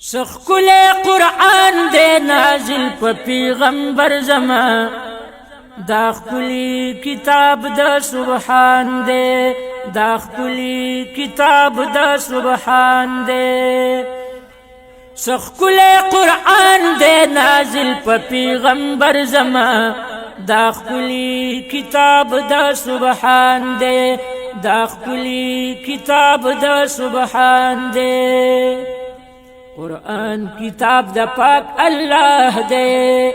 سخکل قرآن دے نازل پا پیغمبر زمان دا خکلی کتاب دا سبحان دے دا خکلی کتاب دا سبحان دے سخکل قرآن دے نازل پا پیغمبر زمان دا خکلی کتاب دا سبحان دے دا خکلی کتاب دا سبحان دے قرآن کتاب دا پاک اللہ دے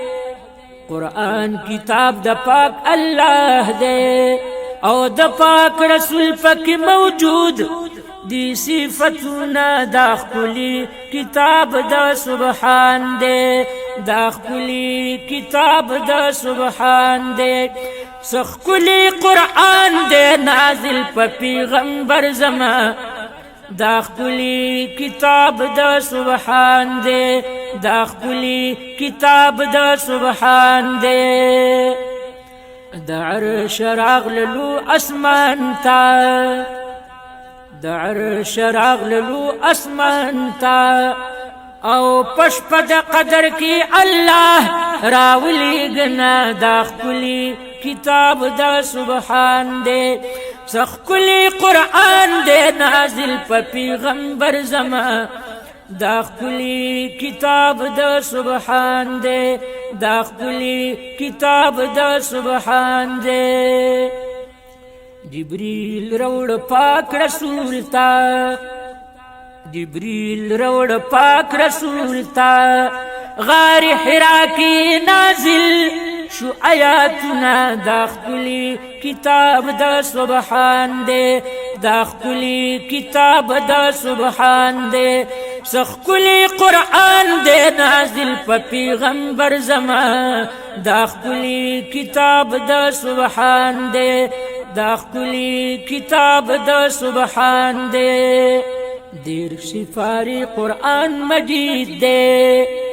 قرآن کتاب دا پاک اللہ دے او دا پاک رسول پاک موجود دی صفتنا دا خکلی کتاب دا سبحان دے دا خکلی کتاب دا سبحان دے سخکلی قرآن دے نازل پا پیغمبر زمان دا خکلی کتاب دا سبحان دے دا خکلی کتاب دا سبحان دے دا عرش راغللو اسمان تا دا عرش راغللو اسمان تا او پشپد قدر کی اللہ راولی گنا دا خکلی کتاب دا سبحان دے سخکلی قرآن دے نازل پا پیغمبر زمان دا خکلی کتاب دا سبحان دے دا خکلی کتاب دا سبحان دے جبریل روڑ پاک رسول تا جبریل روڑ پاک رسول تا غار حرا کی نازل شو آیاتنا دا خکلی کتاب دا سبحان دے دا خکلی کتاب دا سبحان دے سخکلی قرآن دے نازل پا پیغمبر زمان دا خکلی کتاب دا سبحان دے دا خکلی کتاب دا سبحان دے دیر سفاری قرآن مجید دے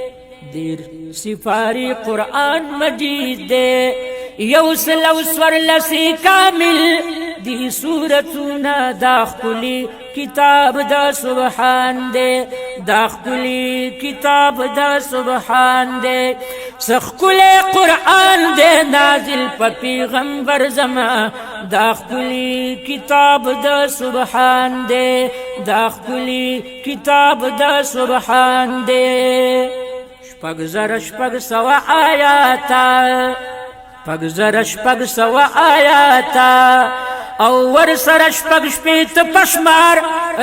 دیر سفاری قرآن مجید دے یوسل اوسور لسی کامل دی سورتنا دا خکلی کتاب دا سبحان دے دا خکلی کتاب دا سبحان دے سخکل قرآن دے نازل پا پیغمبر زمان دا خکلی کتاب دا سبحان دے دا خکلی کتاب دا سبحان دے شپگ زر شپگ سوا آیاتا شپگ زر شپگ سوا آیاتا او ور سر شپگ شپیت پشمار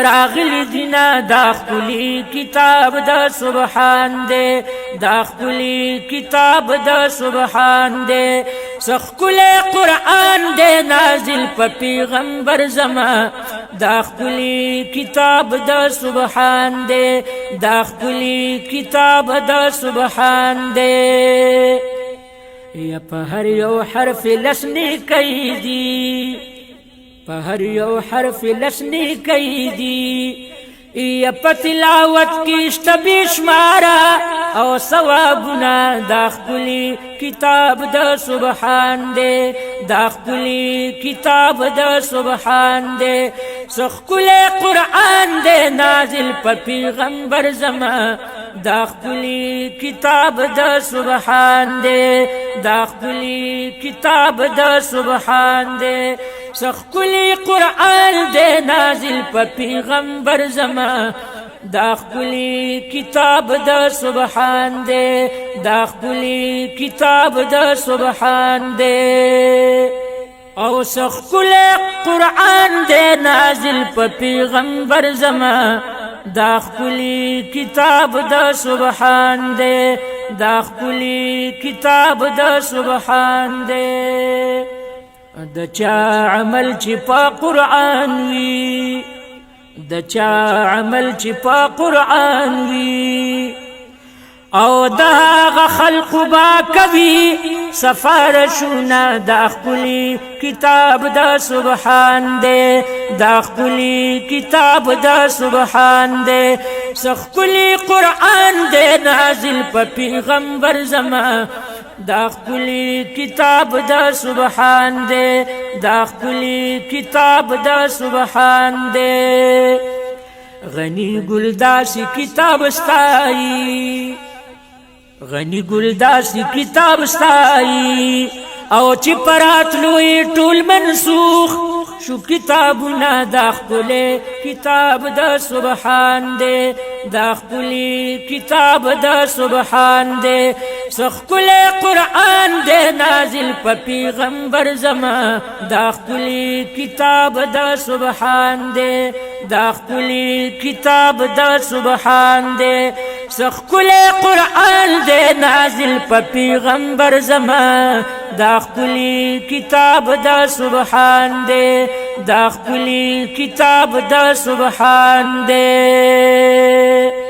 راغلی دینا دا خکلی کتاب دا سبحان دے دا خکلی کتاب دا سبحان دے سخکل قرآن دے نازل پا پیغمبر زمان دا خکلی کتاب دا سبحان دے دا خکلی کتاب دا سبحان دے یا پا ہر یو حرف لسنی کئی دی پا ہر یو حرف لسنی کئی دی یا پا تلاوت کی اشتبیش مارا او ثوابنا دا خکلی کتاب دا سبحان دے دا خکلی کتاب دا سبحان دے سخکل قرآن دے نازل پا پیغمبر زمان دا خکلی کتاب دا سبحان دے دا خکلی کتاب دا سبحان دے سخکلی قرآن دے نازل پا پیغمبر زمان دا خکلی کتاب دا سبحان دے دا خکلی کتاب دا سبحان دے او سخکل قرآن دے نازل پا پیغمبر زمان دا خکلی کتاب دا سبحان دے دا خکلی کتاب دا سبحان دے دا چا عمل چی پا قرآن وی دا چا عمل چی پا قرآن وی او دا خلق با کبھی سفارشونا دا خکلی کتاب دا سبحان دے دا خکلی کتاب دا سبحان دے سخکلی قرآن دے نازل پا پیغمبر زمان دا خکلی کتاب دا سبحان دے دا خکلی کتاب دا سبحان دے غنی ګلداسي کتاب ستایي غنی ګلداسي کتاب ستایي او چې پراتلوی ټول منسوخ شو کتابونه دا خپل کتاب د سبحان دے دا خپل کتاب د سبحان دے سخکل قرآن دے نازل په پیغمبر زما دا خپل کتاب د سبحان دے دا خپل کتاب د سبحان دے سخکل قرآن دے نازل په پیغمبر زما دا خپل کتاب د سبحان دے دا خپل کتاب د سبحان دے